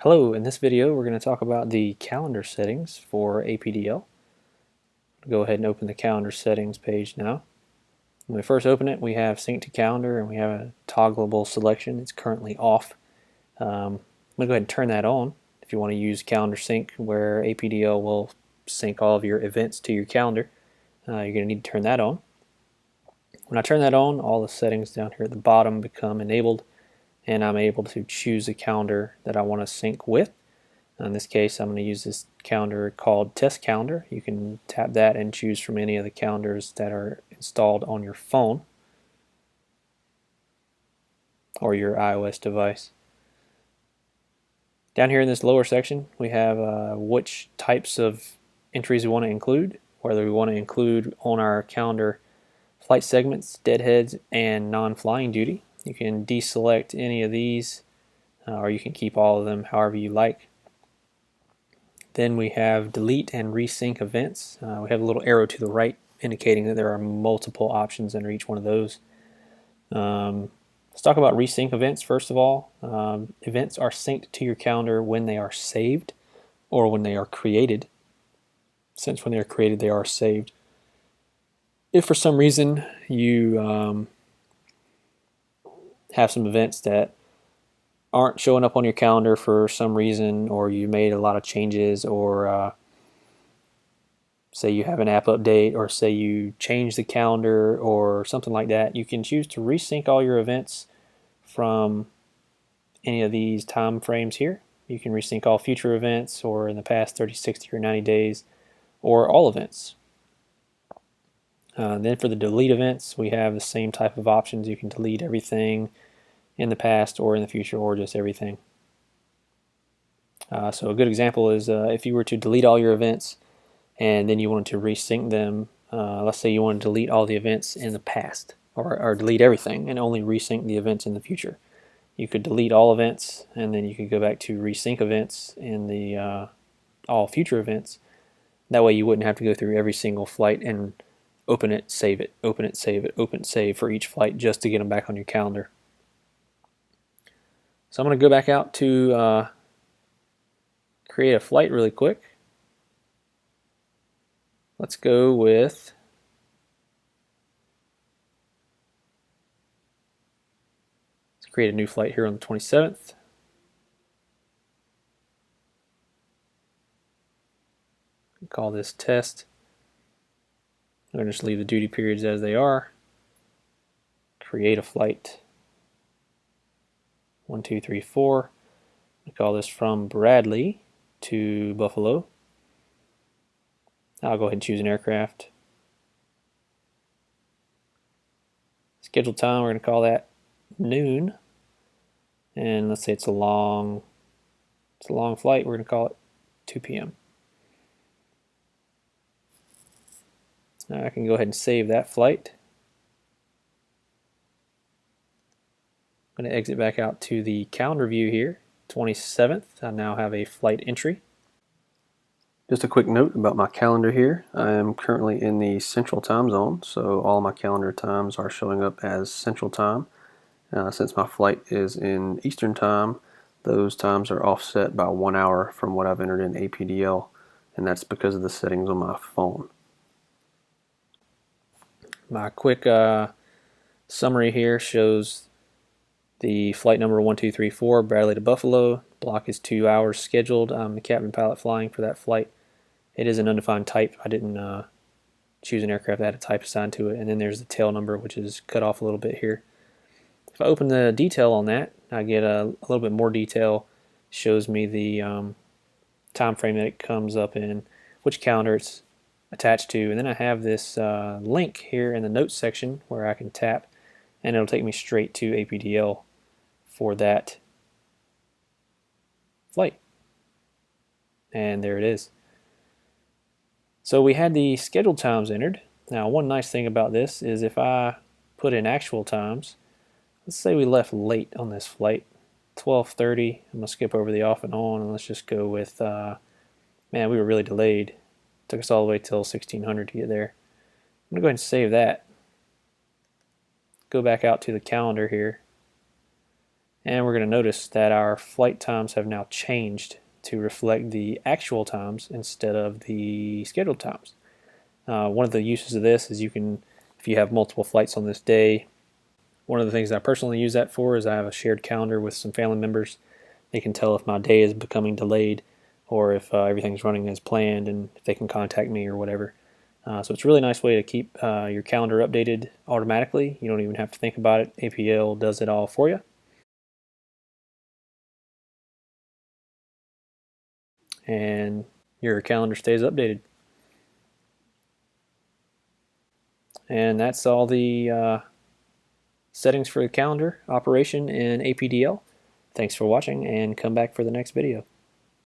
Hello, in this video we're going to talk about the calendar settings for APDL. Go ahead and open the calendar settings page now. When we first open it, we have sync to calendar and we have a toggleable selection. It's currently off. I'm going to go ahead and turn that on if you want to use calendar sync, where APDL will sync all of your events to your calendar. You're going to need to turn that on. When I turn that on, all the settings down here at the bottom become enabled, and I'm able to choose a calendar that I want to sync with. In this case, I'm going to use this calendar called Test Calendar. You can tap that and choose from any of the calendars that are installed on your phone or your iOS device. Down here in this lower section, we have which types of entries we want to include, whether we want to include on our calendar flight segments, deadheads, and non-flying duty. You can deselect any of these, or you can keep all of them however you like. Then we have delete and resync events. We have a little arrow to the right indicating that there are multiple options under each one of those. Let's talk about resync events first of all. Events are synced to your calendar when they are saved or when they are created. Since when they are created, they are saved. If for some reason you have some events that aren't showing up on your calendar for some reason, or you made a lot of changes, or say you have an app update, or say you change the calendar or something like that, you can choose to resync all your events from any of these time frames here. You can resync all future events, or in the past 30, 60, or 90 days, or all events. Then for the delete events, we have the same type of options. You can delete everything in the past or in the future, or just everything. So a good example is if you were to delete all your events and then you wanted to resync them. Let's say you want to delete all the events in the past, or delete everything and only resync the events in the future. You could delete all events and then you could go back to resync events in the all future events. That way you wouldn't have to go through every single flight and open it, save it, open it, save it, open it, save for each flight just to get them back on your calendar. So I'm going to go back out to create a flight really quick. Let's go with create a new flight here on the 27th. Call this test. I'm going to just leave the duty periods as they are. Create a flight 1, 2, 3, 4. I call this from Bradley to Buffalo. I'll go ahead and choose an aircraft. Scheduled time, we're going to call that noon. And let's say it's a long flight, we're going to call it 2 p.m. I can go ahead and save that flight. I'm going to exit back out to the calendar view here. 27th, I now have a flight entry. Just a quick note about my calendar here. I am currently in the Central Time Zone, so all my calendar times are showing up as Central Time. Since my flight is in Eastern Time, those times are offset by 1 hour from what I've entered in APDL, and that's because of the settings on my phone. My quick summary here shows the flight number 1234, Bradley to Buffalo. Block is 2 hours scheduled. I'm the captain pilot flying for that flight. It is an undefined type. I didn't choose an aircraft that had a type assigned to it. And then there's the tail number, which is cut off a little bit here. If I open the detail on that, I get a little bit more detail. It shows me the time frame that it comes up in, which calendar it's attached to, and then I have this link here in the notes section where I can tap, and it'll take me straight to APDL for that flight. And there it is. So we had the scheduled times entered. Now, one nice thing about this is if I put in actual times, let's say we left late on this flight, 12:30. I'm going to skip over the off and on, and let's just go with, man, we were really delayed. It took us all the way till 1600 to get there. I'm going to go ahead and save that. Go back out to the calendar here. And we're going to notice that our flight times have now changed to reflect the actual times instead of the scheduled times. One of the uses of this is you can, if you have multiple flights on this day, one of the things I personally use that for is I have a shared calendar with some family members. They can tell if my day is becoming delayed or if everything's running as planned, and if they can contact me or whatever. So it's a really nice way to keep your calendar updated automatically. You don't even have to think about it. APDL does it all for you. And your calendar stays updated. And that's all the settings for the calendar operation in APDL. Thanks for watching, and come back for the next video.